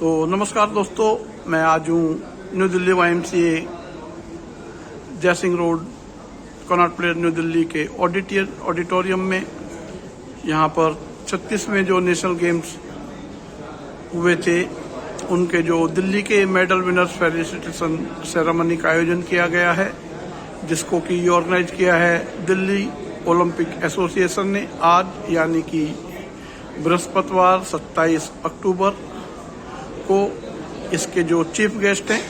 तो नमस्कार दोस्तों, मैं आज हूँ न्यू दिल्ली YMCA जय Singh road Connaught place new Delhi के ऑडिटोरियम में। यहाँ पर 36वें जो नेशनल गेम्स हुए थे उनके जो दिल्ली के मेडल विनर्स फेलिसिटेशन सेरेमनी का आयोजन किया गया है, जिसको कि ऑर्गेनाइज किया है दिल्ली ओलंपिक एसोसिएशन ने। आज यानी कि बृहस्पतिवार 27 अक्टूबर को इसके जो चीफ गेस्ट हैं,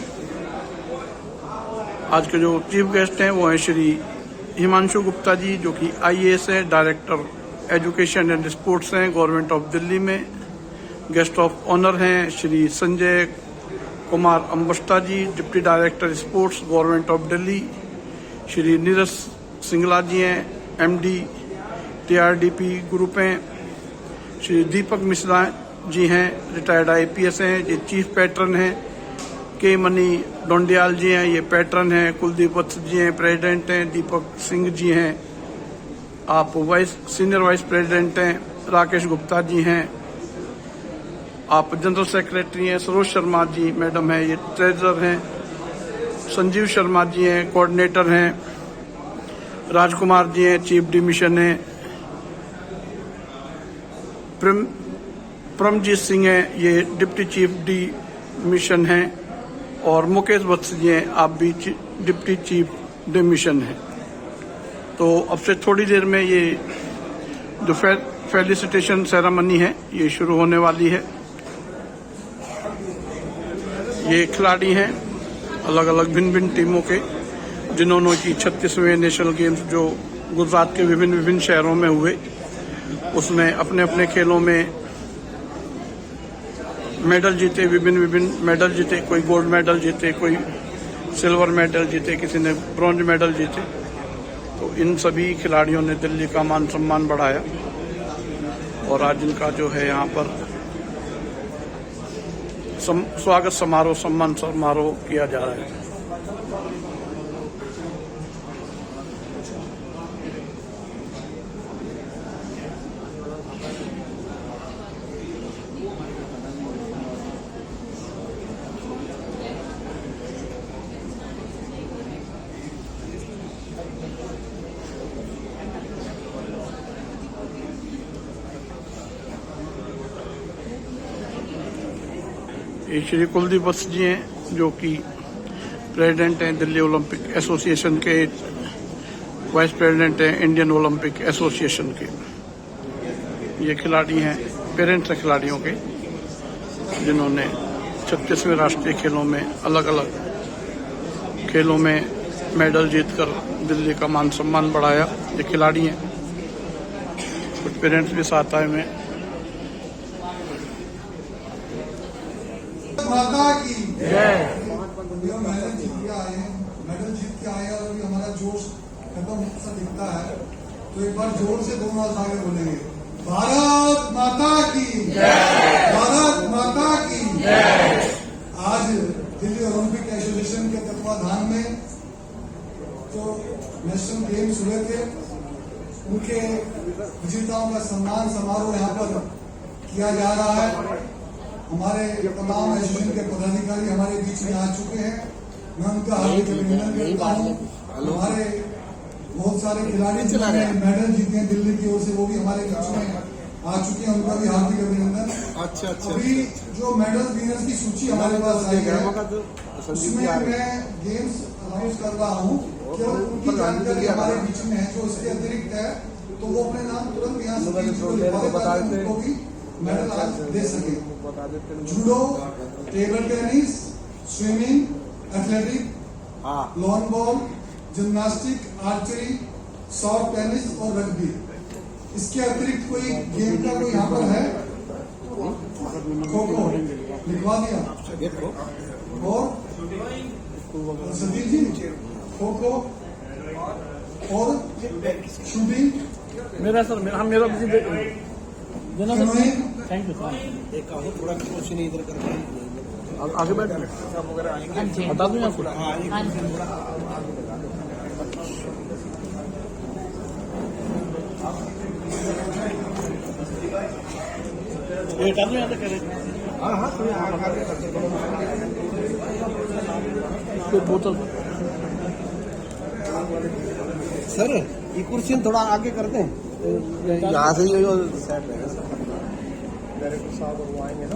आज के जो चीफ गेस्ट हैं वो हैं श्री हिमांशु गुप्ता जी, जो कि IAS है, डायरेक्टर एजुकेशन एंड स्पोर्ट्स हैं गवर्नमेंट ऑफ दिल्ली में। गेस्ट ऑफ ऑनर हैं Shri Sanjay Kumar Ambasta ji, deputy director sports government of Delhi. Shri Neeraj Singla ji हैं, MD TRDP ग्रुप हैं। श्री दीपक मिश्रा जी हैं, रिटायर्ड IPS हैं, ये चीफ पैट्रन हैं। के मनी डोंडियाल जी हैं, ये पैट्रन हैं। कुलदीप वत्स जी हैं, प्रेसिडेंट हैं। दीपक सिंह जी हैं, आप सीनियर वाइस प्रेसिडेंट हैं। राकेश गुप्ता जी हैं, आप जनरल सेक्रेटरी हैं। सरोज शर्मा जी मैडम हैं, ये ट्रेजरर हैं। संजीव शर्मा जी हैं, कोऑर्डिनेटर हैं। राजकुमार जी हैं, चीफ डी मिशन हैं। परमजीत सिंह हैं, ये डिप्टी चीफ डी मिशन हैं। और मुकेश वत्स जी हैं, आप भी डिप्टी चीफ डी मिशन हैं। तो अब से थोड़ी देर में ये जो फेलिसिटेशन सेरेमनी है ये शुरू होने वाली है। ये खिलाड़ी हैं अलग अलग भिन्न भिन्न टीमों के, जिन्होंने की 36वें नेशनल गेम्स जो गुजरात के विभिन्न शहरों में हुए, उसमें अपने अपने खेलों में मेडल जीते, विभिन्न मेडल जीते। कोई गोल्ड मेडल जीते, कोई सिल्वर मेडल जीते, किसी ने ब्रॉन्ज मेडल जीते। तो इन सभी खिलाड़ियों ने दिल्ली का मान सम्मान बढ़ाया और आज इनका जो है यहाँ पर स्वागत समारोह, सम्मान समारोह किया जा रहा है। ये श्री कुलदीप वत्स जी हैं, जो कि प्रेसिडेंट हैं दिल्ली ओलंपिक एसोसिएशन के, वाइस प्रेसिडेंट हैं इंडियन ओलंपिक एसोसिएशन के। ये खिलाड़ी हैं, पेरेंट्स हैं खिलाड़ियों के, जिन्होंने 36वें राष्ट्रीय खेलों में अलग अलग खेलों में मेडल जीतकर दिल्ली का मान सम्मान बढ़ाया। ये खिलाड़ी हैं, कुछ पेरेंट्स भी साथ आए हुए। माता की जय। मेडल जीत के आए हैं, मेडल जीत के आए और अभी हमारा जोश खत्म सा दिखता है, तो एक बार जोर से दोनों हाथ आगे बोलेंगे, भारत माता की जय, भारत माता की जय। आज दिल्ली ओलंपिक एसोसिएशन के तत्वाधान में जो नेशनल गेम्स हुए थे, उनके विजेताओं का सम्मान समारोह यहाँ पर किया जा रहा है। हमारे तमाम एसोसिएशन के पदाधिकारी हमारे बीच में आ चुके हैं, मैं उनका हार्दिक अभिनंदन करता हूँ। हमारे बहुत सारे खिलाड़ी जिन्होंने मेडल जीते हैं दिल्ली की ओर से, वो भी हमारे बीच में आ चुके हैं, उनका भी हार्दिक अभिनंदन। अच्छा। अभी जो मेडल विनर्स की सूची हमारे पास आई है, उसमें मैं गेम्स अनाउंस कर रहा हूँ, केवल उनकी जानकारी हमारे बीच में है। जो इसके अतिरिक्त है तो वो अपने नाम तुरंत यहाँ से उनको भी मेडल आज दे सके। Judo, table tennis, swimming, athletic, lawn ball, gymnastic, archery, soft tennis और रग्बी। इसके अतिरिक्त कोई गेम का कोई यहाँ पर है? खो खो लिखवा दिया। और सतीश जी, खो खो और शूटिंग। मेरा सर मेरा थैंक यू सर। एक थोड़ा क्वेश्चन इधर करके आगे बैठ बता दूं आपको। ये कर दूं यहाँ से करें। हाँ हाँ तो यहाँ आगे करते कोई बोतल सर ये कुर्सी थोड़ा आगे करते हैं यहाँ से ये सेट रहेगा सर डायरेक्टर साहब वो आएंगे ना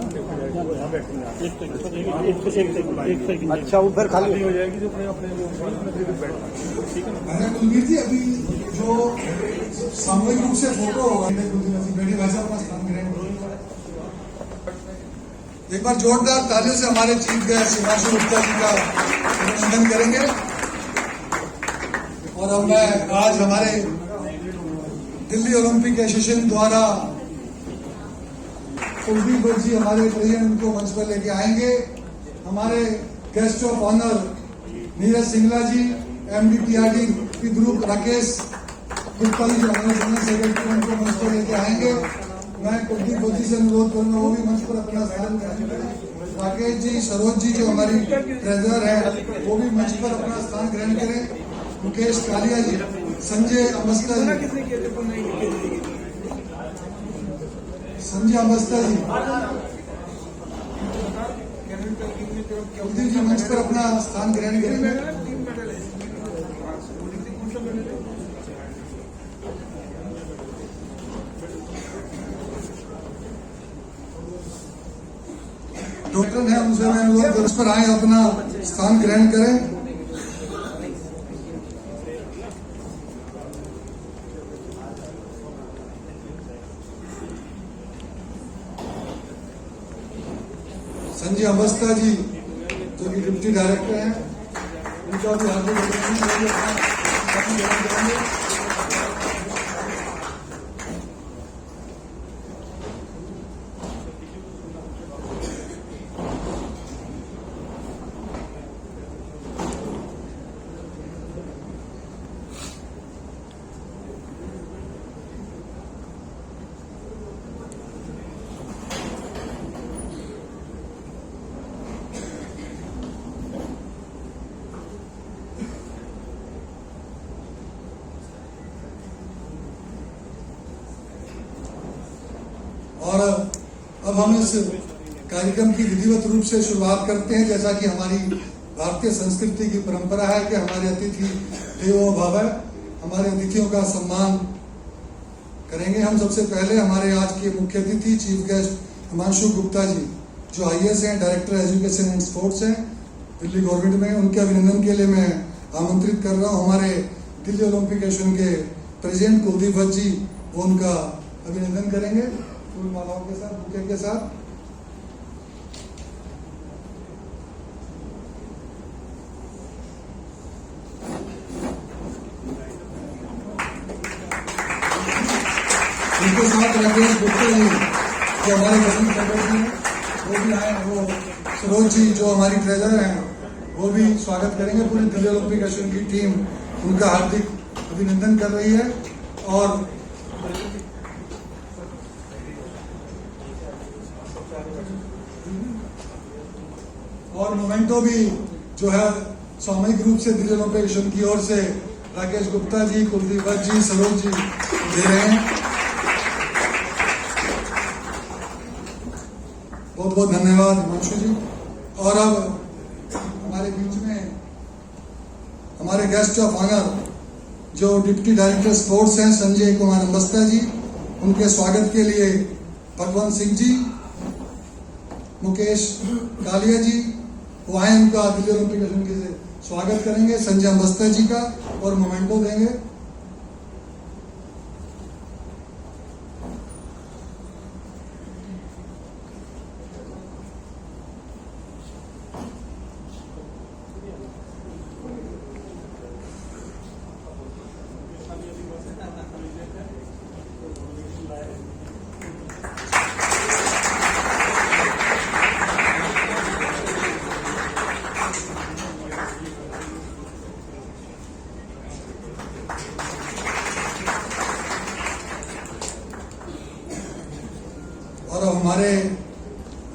यहाँ बैठेंगे एक सेकंड अच्छा वो फिर खाली हो जाएगी जो अपने अपने ठीक है ना। मैंने कुलवीर जी अभी जो सामूहिक रूप से फोटो होगा बेटी भाई साहब अपना स्थान ग्रहण करेंगे। एक बार जोरदार तालियों से हमारे चीफ गेस्ट हिमांशु गुप्ता जी का अभिनंदन करेंगे। और अब मैं आज हमारे दिल्ली ओलंपिक एसोसिएशन द्वारा कुलदीप भट्ट जी हमारे प्रेसिडेंट उनको मंच पर लेके आएंगे। हमारे guest of honour Neeraj Singla ji, MD-PRD group Rakesh Gupta ji जो हमारे जनरल सेक्रेटरी उनको मंच पर लेके आएंगे। मैं कुलदीप भट्ट जी से अनुरोध करूंगा वो भी मंच पर अपना स्थान ग्रहण करें। राकेश जी, सरोज जी जो हमारी ट्रेजरर है वो भी मंच पर अपना स्थान ग्रहण करें। मुकेश कालिया जी, संजय अवस्था जी, कुलदीप जी मंच पर अपना स्थान ग्रहण करेंगे। डॉक्टर है उनसे मैं अनुरोध मंच पर आए अपना स्थान ग्रहण करें। संजय अवस्था जी जो कि डिप्टी डायरेक्टर हैं उनका भी हार्दिक अभिनंदन करेंगे। और अब हम इस कार्यक्रम की विधिवत रूप से शुरुआत करते हैं। जैसा कि हमारी भारतीय संस्कृति की परंपरा है कि हमारे अतिथि देवो भव, हमारे अतिथियों का सम्मान करेंगे। हम सबसे पहले हमारे आज के मुख्य अतिथि चीफ गेस्ट हिमांशु गुप्ता जी जो IAS हैं, डायरेक्टर एजुकेशन एंड स्पोर्ट्स हैं दिल्ली गवर्नमेंट में, उनके अभिनंदन के लिए मैं आमंत्रित कर रहा हूँ। हमारे दिल्ली ओलंपिक एसोसिएशन के प्रेसिडेंट कुलदीप भट्ट जी वो उनका अभिनंदन करेंगे फूल मालाओं के साथ, बुके के साथ। उनके साथ राकेश गुप्ता जी जो हमारे जनरल सेक्रेटरी हैं वो भी आए। वो सरोज जी जो हमारी ट्रेजरर हैं वो भी स्वागत करेंगे। पूरी दिल्ली ओलंपिक एसोसिएशन की टीम उनका हार्दिक अभिनंदन कर रही है। और मोमेंटो भी जो है सामूहिक रूप से दिल्ली ओलंपिक एसोसिएशन की ओर से राकेश गुप्ता जी, कुलदीप भट्ट जी, सरोज जी दे रहे हैं। बहुत बहुत धन्यवाद हिमांशु जी। और अब हमारे बीच में हमारे गेस्ट ऑफ ऑनर जो डिप्टी डायरेक्टर स्पोर्ट्स हैं संजय कुमार अवस्था जी, उनके स्वागत के लिए भगवंत सिंह जी, मुकेश कालिया जी वो आए, उनका दिल्ली ओलंपिक एसोसिएशन से स्वागत करेंगे। संजय अवस्था जी का और मोमेंटो देंगे। और हमारे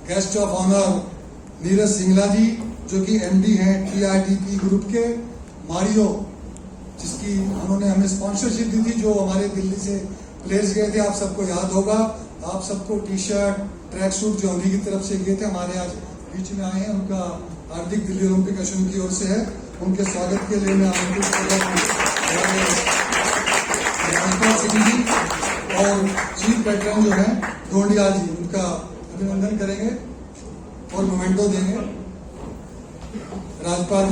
guest of honour Neeraj Singla ji जो कि MD हैं TRDP ग्रुप के, मारियो जिसकी उन्होंने हमें स्पॉन्सरशिप दी थी, जो हमारे दिल्ली से प्लेयर्स गए थे, आप सबको याद होगा। आप सबको टी-शर्ट, ट्रैक सूट जो अभी की तरफ से गए थे हमारे आज बीच में आए हैं, उनका हार्दिक दिल्ली ओलंपिक एसोसिएशन की ओर से है। उनके स्वागत के लिए मैं आमंत्रित कर रहा हूं राजपाल सिंह जी और चीफ पैटर्न जो है ढोंडिया जी, उनका अभिनंदन करेंगे और मोमेंटो देंगे। राजपाल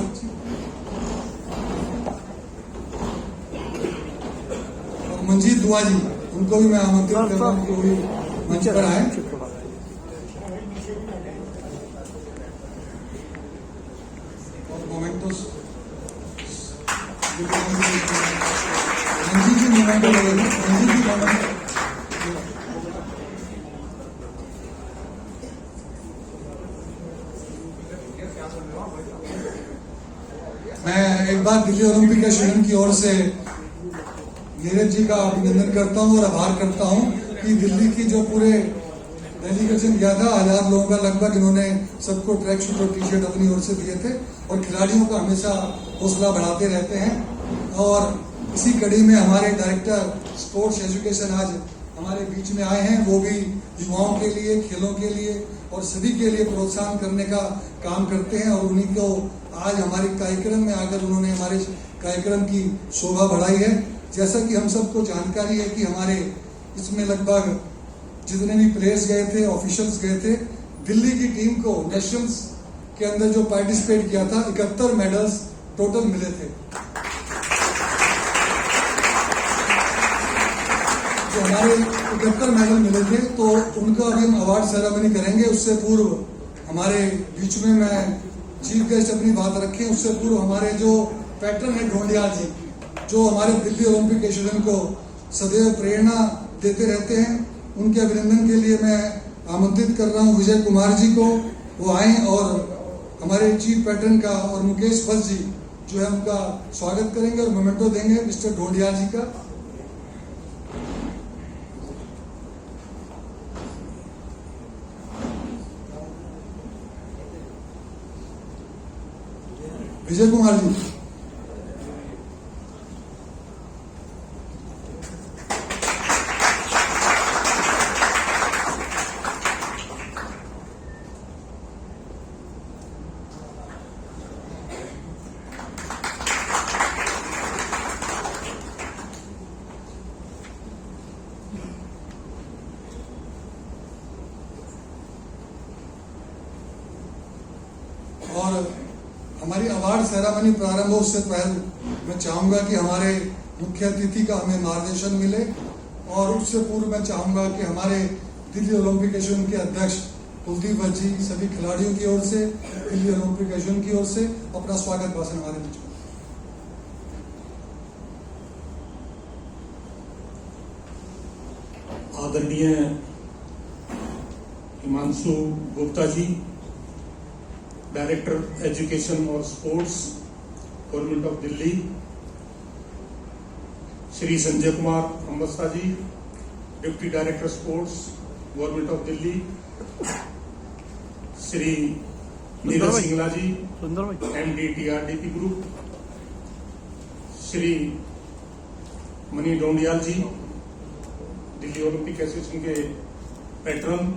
और मंजीत दुआ जी, उनको भी मैं आमंत्रित कर रहा हूं कि वो भी मंच पर आए। और मोमेंटोस मंजीत जी मोमेंटो लगेगी, मंजीत जी मोमेंटो। मैं एक बार दिल्ली ओलंपिक एसोसिएशन की ओर से नीरज जी का अभिनंदन करता हूं और आभार करता हूं कि दिल्ली की जो पूरे डेलीगेशन गया था 1000 लोगों का लगभग, इन्होंने सबको ट्रैक सूट और टी शर्ट अपनी ओर से दिए थे और खिलाड़ियों का हमेशा हौसला बढ़ाते रहते हैं। और इसी कड़ी में हमारे डायरेक्टर स्पोर्ट्स एजुकेशन आज हमारे बीच में आए हैं। वो भी युवाओं के लिए, खेलों के लिए और सभी के लिए प्रोत्साहन करने का काम करते हैं और उन्हीं को आज हमारे कार्यक्रम में आकर उन्होंने हमारे कार्यक्रम की शोभा बढ़ाई है। जैसा कि हम सबको जानकारी है कि हमारे इसमें लगभग जितने भी प्लेयर्स गए थे, ऑफिशियल्स गए थे, दिल्ली की टीम को नेशनल्स के अंदर जो पार्टिसिपेट किया था 71 मेडल्स टोटल मिले थे। जो हमारे 71 मेडल मिले थे तो उनका अभी हम अवार्ड सेरेमनी करेंगे। उससे पूर्व हमारे बीच में मैं चीफ गेस्ट अपनी बात रखें, उससे पूर्व हमारे जो पैटर्न है ढोंडिया जी, जो हमारे दिल्ली ओलंपिक एसोसिएशन को सदैव प्रेरणा देते रहते हैं, उनके अभिनंदन के लिए मैं आमंत्रित कर रहा हूं विजय कुमार जी को। वो आए और हमारे चीफ पैटर्न का और मुकेश बस जी जो है उनका स्वागत करेंगे और मोमेंटो देंगे मिस्टर ढोंडिया जी का। विजय कुमार जी। और हमारी अवार्ड सेरेमनी प्रारंभ हो उससे पहले मैं चाहूंगा कि हमारे मुख्य अतिथि का हमें मार्गदर्शन मिले और उससे पूर्व मैं चाहूंगा कि हमारे दिल्ली ओलंपिक एसोसिएशन के अध्यक्ष कुलदीप भट्ट जी सभी खिलाड़ियों की ओर से, दिल्ली ओलंपिक एसोसिएशन की ओर से अपना स्वागत भाषण हमारे बीच में। आदरणीय हिमांशु गुप्ता जी, डायरेक्टर एजुकेशन और sports government of Delhi, Shri Sanjay Kumar Ambasta ji, deputy director sports government of Delhi, Shri Neeraj Singla ji, MD TRDP group, Shri Mani Dhondiyal ji, Delhi Olympic association के पैट्रन,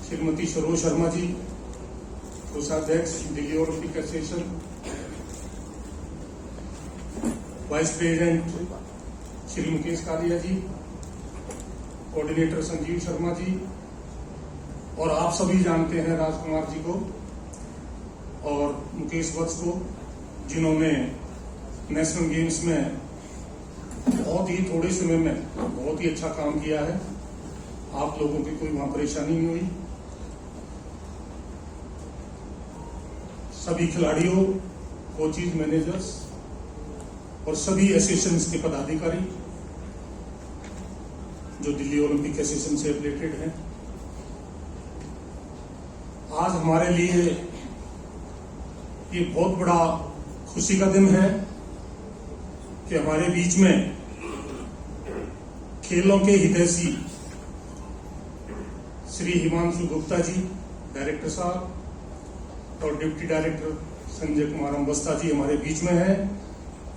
श्रीमती सरोज शर्मा जी, कोषाध्यक्ष Delhi Olympic association, vice president Shri Mukesh Kalia ji, coordinator Sanjeev Sharma ji, और आप सभी जानते हैं राजकुमार जी को और मुकेश वत्स को, जिन्होंने नेशनल गेम्स में बहुत ही थोड़े समय में बहुत ही अच्छा काम किया है। आप लोगों की कोई वहां परेशानी नहीं हुई। सभी खिलाड़ियों, कोचिज, मैनेजर्स और सभी एसोसिएशंस के पदाधिकारी जो दिल्ली ओलंपिक एसोसिएशन से रिलेटेड हैं, आज हमारे लिए ये बहुत बड़ा खुशी का दिन है कि हमारे बीच में खेलों के हितैषी श्री हिमांशु गुप्ता जी डायरेक्टर साहब और डिप्टी डायरेक्टर संजय कुमार अम्बस्ता जी हमारे बीच में है।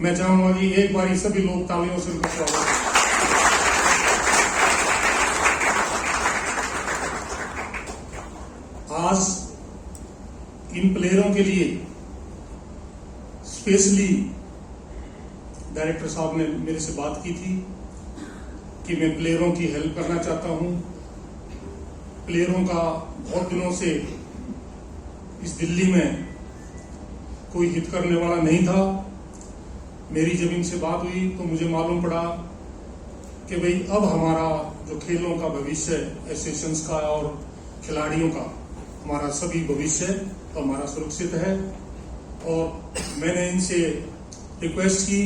मैं चाहूंगा कि एक बार सभी लोग तालियों से उनका स्वागत करें। आज इन प्लेयरों के लिए स्पेशली डायरेक्टर साहब ने मेरे से बात की थी कि मैं प्लेयरों की हेल्प करना चाहता हूं। प्लेयरों का बहुत दिनों से इस दिल्ली में कोई हित करने वाला नहीं था। मेरी जब इनसे बात हुई तो मुझे मालूम पड़ा कि भाई अब हमारा जो खेलों का भविष्य एसोसिएशंस का और खिलाड़ियों का हमारा सभी भविष्य तो हमारा सुरक्षित है। और मैंने इनसे रिक्वेस्ट की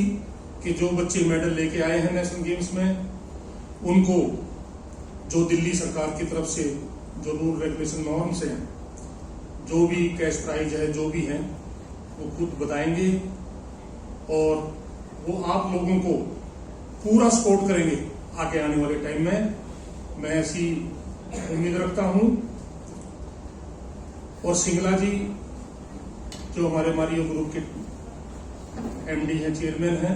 कि जो बच्चे मेडल लेके आए हैं नेशनल गेम्स में, उनको जो दिल्ली सरकार की तरफ से जो रूल रेगुलेशन नॉर्म्स हैं, जो भी कैश प्राइज है, जो भी हैं, वो खुद बताएंगे और वो आप लोगों को पूरा सपोर्ट करेंगे आगे आने वाले टाइम में। मैं ऐसी उम्मीद रखता हूं। और सिंगला जी जो हमारे मारियो ग्रुप के एमडी हैं, चेयरमैन हैं,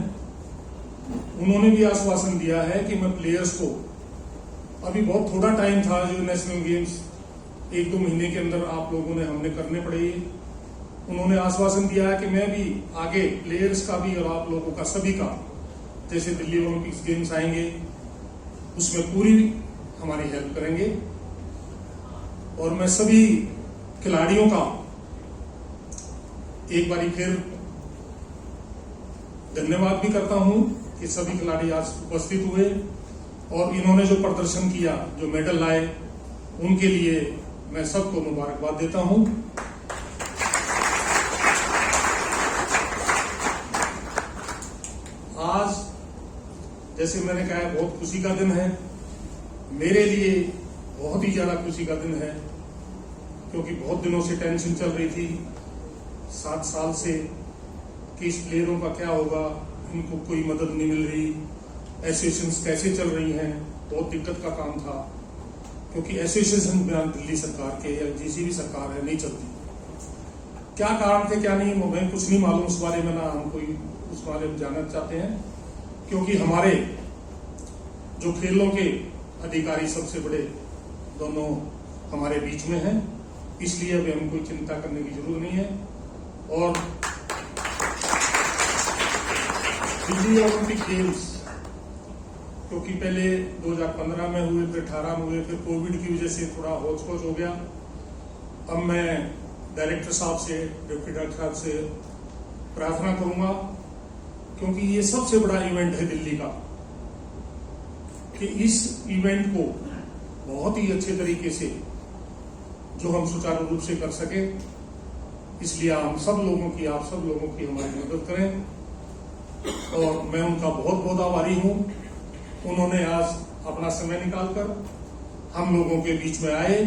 उन्होंने भी आश्वासन दिया है कि मैं प्लेयर्स को, अभी बहुत थोड़ा टाइम था जो नेशनल गेम्स 1-2 महीने के अंदर आप लोगों ने हमने करने पड़े, उन्होंने आश्वासन दिया है कि मैं भी आगे प्लेयर्स का भी और आप लोगों का सभी का, जैसे दिल्ली ओलंपिक्स गेम्स आएंगे उसमें पूरी हमारी हेल्प करेंगे। और मैं सभी खिलाड़ियों का एक बारी फिर धन्यवाद भी करता हूं कि सभी खिलाड़ी आज उपस्थित हुए और इन्होंने जो प्रदर्शन किया, जो मेडल लाए, उनके लिए मैं सबको मुबारकबाद देता हूं। आज जैसे मैंने कहा बहुत खुशी का दिन है, मेरे लिए बहुत ही ज्यादा खुशी का दिन है, क्योंकि बहुत दिनों से टेंशन चल रही थी 7 साल से कि इस प्लेयरों का क्या होगा, इनको कोई मदद नहीं मिल रही, एसोसिएशंस कैसे चल रही हैं, बहुत दिक्कत का काम था, क्योंकि एसोसिएशन बिना दिल्ली सरकार के या जिसी भी सरकार है नहीं चलती। क्या कारण थे क्या नहीं, हमें कुछ नहीं मालूम उस बारे में, ना हम कोई उस बारे में जानना चाहते हैं, क्योंकि हमारे जो खेलों के अधिकारी सबसे बड़े दोनों हमारे बीच में हैं, इसलिए अभी हमें कोई चिंता करने की जरूरत नहीं है। और दिल्ली ओलंपिक गेम्स क्योंकि पहले 2015 में हुए, फिर 18 में हुए, फिर कोविड की वजह से थोड़ा होच पोच हो गया। अब मैं डायरेक्टर साहब से, डिप्टी डायरेक्टर साहब से प्रार्थना करूंगा, क्योंकि ये सबसे बड़ा इवेंट है दिल्ली का, कि इस इवेंट को बहुत ही अच्छे तरीके से जो हम सुचारू रूप से कर सके, इसलिए हम सब लोगों की, आप सब लोगों की हमारी मदद करें। और मैं उनका बहुत बहुत आभारी हूं, उन्होंने आज अपना समय निकालकर हम लोगों के बीच में आए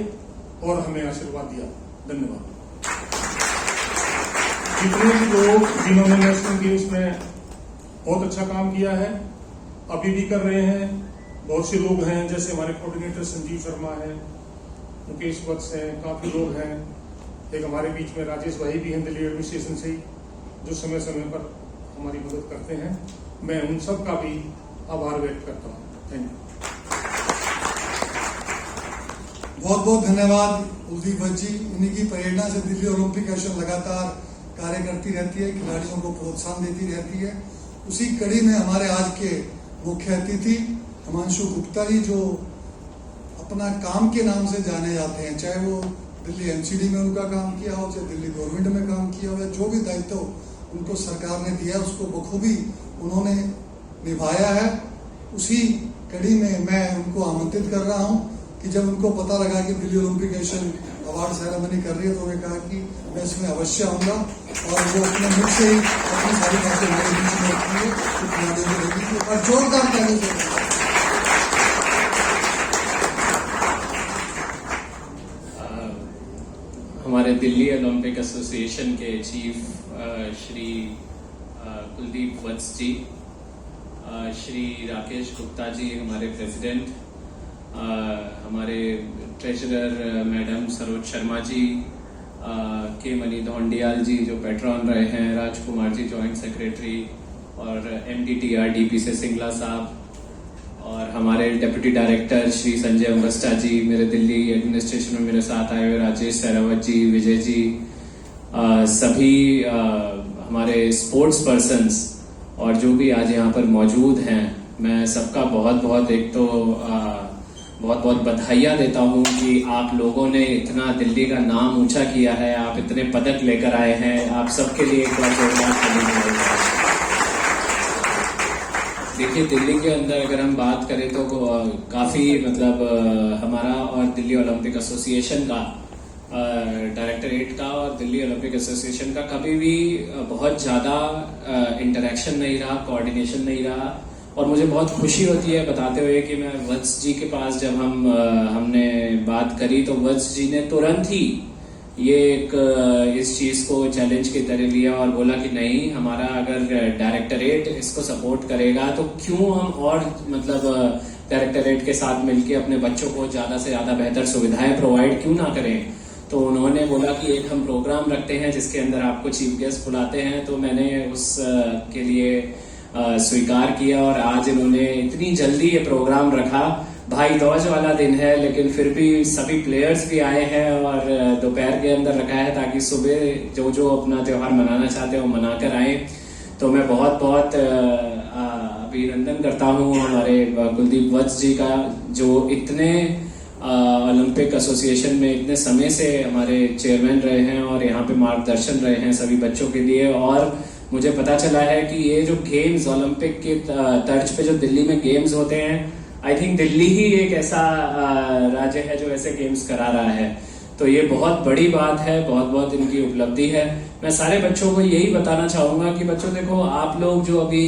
और हमें आशीर्वाद दिया। धन्यवाद। जितने भी लोग जिन्होंने नेशनल गेम्स में बहुत अच्छा काम किया है, अभी भी कर रहे हैं, बहुत से लोग हैं, जैसे हमारे कोऑर्डिनेटर संजीव शर्मा है, मुकेश वत्स हैं, काफी लोग हैं, एक हमारे बीच में राजेश भाई भी हैं दिल्ली एडमिनिस्ट्रेशन से, जो समय समय पर हमारी मदद करते हैं। मैं उन सब का भी आभार व्यक्त करता हूँ। Thank you. बहुत बहुत धन्यवाद कुलदीप भट्ट जी। इन्हीं की प्रेरणा से दिल्ली ओलंपिक एसोसिएशन लगातार कार्य करती रहती है, खिलाड़ियों को प्रोत्साहन देती रहती है। उसी कड़ी में हमारे आज के मुख्य अतिथि हिमांशु गुप्ता जी, जो अपना काम के नाम से जाने जाते हैं, चाहे वो दिल्ली एमसीडी में उनका काम किया हो, चाहे दिल्ली गवर्नमेंट में काम किया हो, या जो भी दायित्व उनको सरकार ने दिया उसको बखूबी उन्होंने निभाया है। उसी कड़ी में मैं उनको आमंत्रित कर रहा हूं कि जब उनको पता लगा कि Delhi Olympic association award ceremony कर रही है, तो उन्होंने कहा कि मैं इसमें अवश्य आऊंगा, और वो अपने मुख से ही अपनी सारी बातें मेरे बीच में रखी है, तो खिलाड़ियों को देगी और जोरदार ताली से। हमारे दिल्ली ओलंपिक एसोसिएशन के चीफ श्री कुलदीप वत्स जी, श्री राकेश गुप्ता जी हमारे प्रेसिडेंट, हमारे ट्रेजरर मैडम सरोज शर्मा जी, के मनी धोंडियाल जी जो पेट्रॉन रहे हैं, राजकुमार जी जॉइंट सेक्रेटरी, और MDTRDP से सिंगला साहब, और हमारे डिप्टी डायरेक्टर श्री संजय अम्बस्टा जी, मेरे दिल्ली एडमिनिस्ट्रेशन में मेरे साथ आए हुए राजेश सहरावत जी, विजय जी, सभी हमारे स्पोर्ट्स पर्सन्स और जो भी आज यहाँ पर मौजूद हैं, मैं सबका बहुत बहुत एक तो बहुत बहुत बधाइयाँ देता हूँ कि आप लोगों ने इतना दिल्ली का नाम ऊंचा किया है, आप इतने पदक लेकर आए हैं। आप सबके लिए एक बार जोरदार ताली। देखिए, दिल्ली के अंदर अगर हम बात करें तो काफी मतलब हमारा और दिल्ली ओलंपिक एसोसिएशन का, डायरेक्टरेट का और दिल्ली ओलंपिक एसोसिएशन का कभी भी बहुत ज्यादा इंटरेक्शन नहीं रहा, कोऑर्डिनेशन नहीं रहा। और मुझे बहुत खुशी होती है बताते हुए कि मैं वत्स जी के पास जब हमने बात करी तो वत्स जी ने तुरंत ही ये इस चीज को चैलेंज की तरह लिया और बोला कि नहीं, हमारा अगर डायरेक्टरेट इसको सपोर्ट करेगा तो क्यों हम और मतलब डायरेक्टरेट के साथ मिलके अपने बच्चों को ज्यादा से ज्यादा बेहतर सुविधाएं प्रोवाइड क्यों ना करें। तो उन्होंने बोला कि एक हम प्रोग्राम रखते हैं जिसके अंदर आपको चीफ गेस्ट बुलाते हैं। तो मैंने उस के लिए स्वीकार किया और आज इन्होंने इतनी जल्दी ये प्रोग्राम रखा। भाई दूज वाला दिन है लेकिन फिर भी सभी प्लेयर्स भी आए हैं और दोपहर के अंदर रखा है ताकि सुबह जो जो अपना त्योहार मनाना चाहते हैं वो मनाकर आए। तो मैं बहुत बहुत अभिनंदन करता हूँ हमारे कुलदीप वत्स जी का, जो इतने ओलंपिक एसोसिएशन में इतने समय से हमारे चेयरमैन रहे हैं और यहाँ पे मार्गदर्शन रहे हैं सभी बच्चों के लिए। और मुझे पता चला है कि ये जो गेम्स ओलंपिक के तर्ज पे जो दिल्ली में गेम्स होते हैं, आई थिंक दिल्ली ही एक ऐसा राज्य है जो ऐसे गेम्स करा रहा है। तो ये बहुत बड़ी बात है, बहुत बहुत इनकी उपलब्धि है। मैं सारे बच्चों को यही बताना चाहूंगा कि बच्चों देखो, आप लोग जो अभी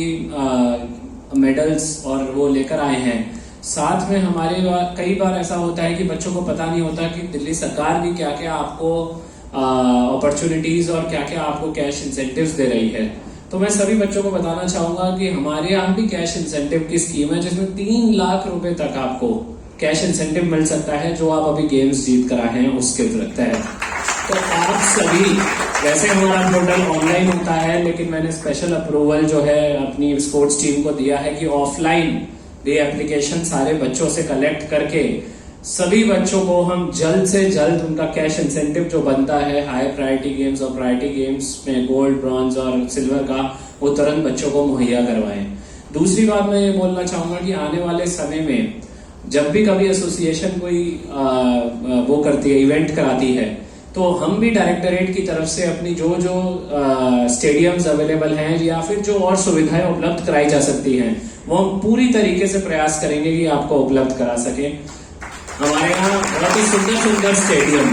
मेडल्स और वो लेकर आए हैं, साथ में हमारे कई बार ऐसा होता है कि बच्चों को पता नहीं होता कि दिल्ली सरकार भी क्या क्या आपको अपॉर्चुनिटीज और क्या क्या आपको कैश इंसेंटिव्स दे रही है। तो मैं सभी बच्चों को बताना चाहूंगा कि हमारे यहाँ भी कैश इंसेंटिव की स्कीम है जिसमें 3 लाख रुपए तक आपको कैश इंसेंटिव मिल सकता है जो आप अभी गेम्स जीत कर आए हैं उसके तहत। तो आप सभी, वैसे हमारा पोर्टल ऑनलाइन होता है लेकिन मैंने स्पेशल अप्रूवल जो है अपनी स्पोर्ट्स टीम को दिया है कि ऑफलाइन ये एप्लीकेशन सारे बच्चों से कलेक्ट करके सभी बच्चों को हम जल्द से जल्द उनका कैश इंसेंटिव जो बनता है हाई प्रायोरिटी गेम्स और प्रायोरिटी गेम्स में गोल्ड, ब्रॉन्ज और सिल्वर का, वो तुरंत बच्चों को मुहैया करवाएं। दूसरी बात मैं ये बोलना चाहूंगा कि आने वाले समय में जब भी कभी एसोसिएशन कोई वो करती है, इवेंट कराती है, तो हम भी डायरेक्टरेट की तरफ से अपनी जो जो स्टेडियम्स अवेलेबल हैं या फिर जो और सुविधाएं उपलब्ध कराई जा सकती हैं वो हम पूरी तरीके से प्रयास करेंगे कि आपको उपलब्ध करा सके। हमारे यहाँ बहुत ही सुंदर सुंदर स्टेडियम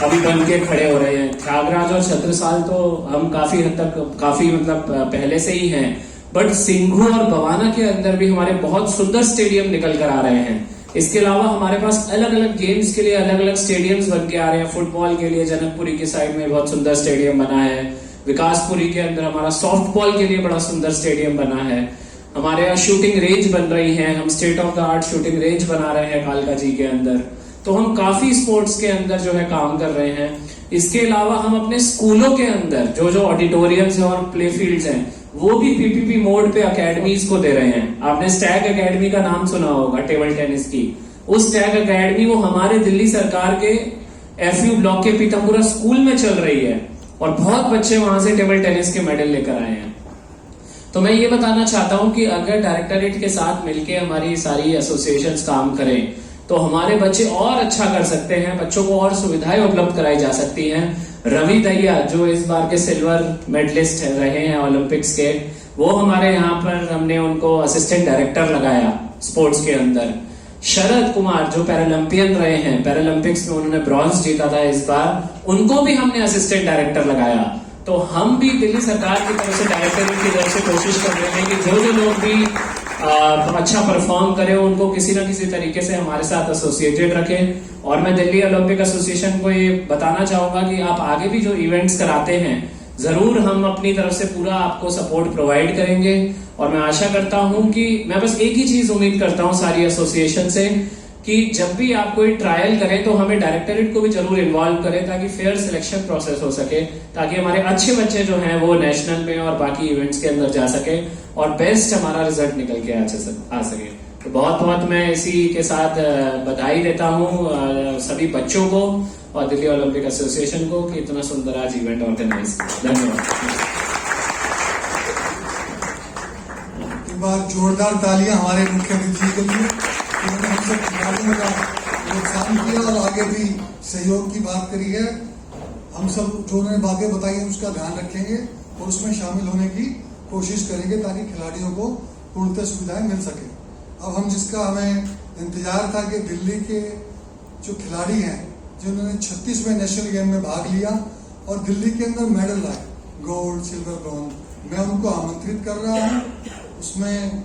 अभी बन के खड़े हो रहे हैं। त्यागराज और छत्रसाल तो हम काफी हद तक काफी मतलब पहले से ही हैं, बट सिंघू और बवाना के अंदर भी हमारे बहुत सुंदर स्टेडियम निकल कर आ रहे हैं। इसके अलावा हमारे पास अलग अलग गेम्स के लिए अलग अलग स्टेडियम्स बन के आ रहे हैं। फुटबॉल के लिए जनकपुरी की साइड में बहुत सुंदर स्टेडियम बना है, विकासपुरी के अंदर हमारा सॉफ्ट बॉल के लिए बड़ा सुंदर स्टेडियम बना है, हमारे यहाँ शूटिंग रेंज बन रही है, हम state of the art shooting range बना रहे हैं कालका जी के अंदर। तो हम काफी स्पोर्ट्स के अंदर जो है काम कर रहे हैं। इसके अलावा हम अपने स्कूलों के अंदर जो जो ऑडिटोरियम्स हैं और प्ले फील्ड्स हैं वो भी पीपीपी मोड पे अकेडमीज को दे रहे हैं। आपने स्टैग अकेडमी का नाम सुना होगा, टेबल टेनिस की। उस स्टैग अकेडमी वो हमारे दिल्ली सरकार के एफयू ब्लॉक के पीतापुरा स्कूल में चल रही है और बहुत बच्चे वहां से टेबल टेनिस के मेडल लेकर आए हैं। तो मैं ये बताना चाहता हूं कि अगर डायरेक्टरेट के साथ मिलके हमारी सारी एसोसिएशंस काम करें तो हमारे बच्चे और अच्छा कर सकते हैं, बच्चों को और सुविधाएं उपलब्ध कराई जा सकती हैं। रवि दहिया जो इस बार के सिल्वर मेडलिस्ट रहे हैं ओलंपिक्स के, वो हमारे यहाँ पर हमने उनको असिस्टेंट डायरेक्टर लगाया स्पोर्ट्स के अंदर। शरद कुमार जो पैरालंपियन रहे हैं, पैरालंपिक्स में उन्होंने ब्रॉन्ज जीता था इस बार, उनको भी हमने असिस्टेंट डायरेक्टर लगाया। तो हम भी दिल्ली सरकार की तरफ से डायरेक्टरेट की तरफ से कोशिश कर रहे हैं कि जो जो लोग भी अच्छा परफॉर्म करें उनको किसी न किसी तरीके से हमारे साथ एसोसिएटेड रखें। और मैं दिल्ली ओलंपिक एसोसिएशन को ये बताना चाहूंगा कि आप आगे भी जो इवेंट्स कराते हैं जरूर हम अपनी तरफ से पूरा आपको सपोर्ट प्रोवाइड करेंगे। और मैं आशा करता हूं कि मैं बस एक ही चीज उम्मीद करता हूं सारी एसोसिएशन से कि जब भी आप कोई ट्रायल करें तो हमें डायरेक्टरेट को भी जरूर इन्वॉल्व करें ताकि फेयर सिलेक्शन प्रोसेस हो सके, ताकि हमारे अच्छे बच्चे जो हैं वो नेशनल में और बाकी इवेंट्स के अंदर जा सके और बेस्ट हमारा रिजल्ट निकल के आ सके। तो बहुत बहुत मैं इसी के साथ बधाई देता हूँ सभी बच्चों को और दिल्ली ओलंपिक एसोसिएशन को कि इतना सुंदर आज इवेंट ऑर्गेनाइज किया। धन्यवाद। एक बार जोरदार तालियां हमारे मुख्य अतिथि के लिए, उन्होंने हम सब खिलाड़ियों का प्रोत्साहन किया और आगे भी सहयोग की बात करी है। हम सब जो उन्होंने बातें बताई हैं उसका ध्यान रखेंगे और उसमें शामिल होने की कोशिश करेंगे ताकि खिलाड़ियों को पूर्णतः सुविधाएं मिल सके। अब हम जिसका हमें इंतजार था कि दिल्ली के जो खिलाड़ी हैं जिन्होंने 36वें नेशनल गेम में भाग लिया और दिल्ली के अंदर मेडल लाए, गोल्ड, सिल्वर, ब्रॉन्ज, मैं उनको आमंत्रित कर रहा हूं। उसमें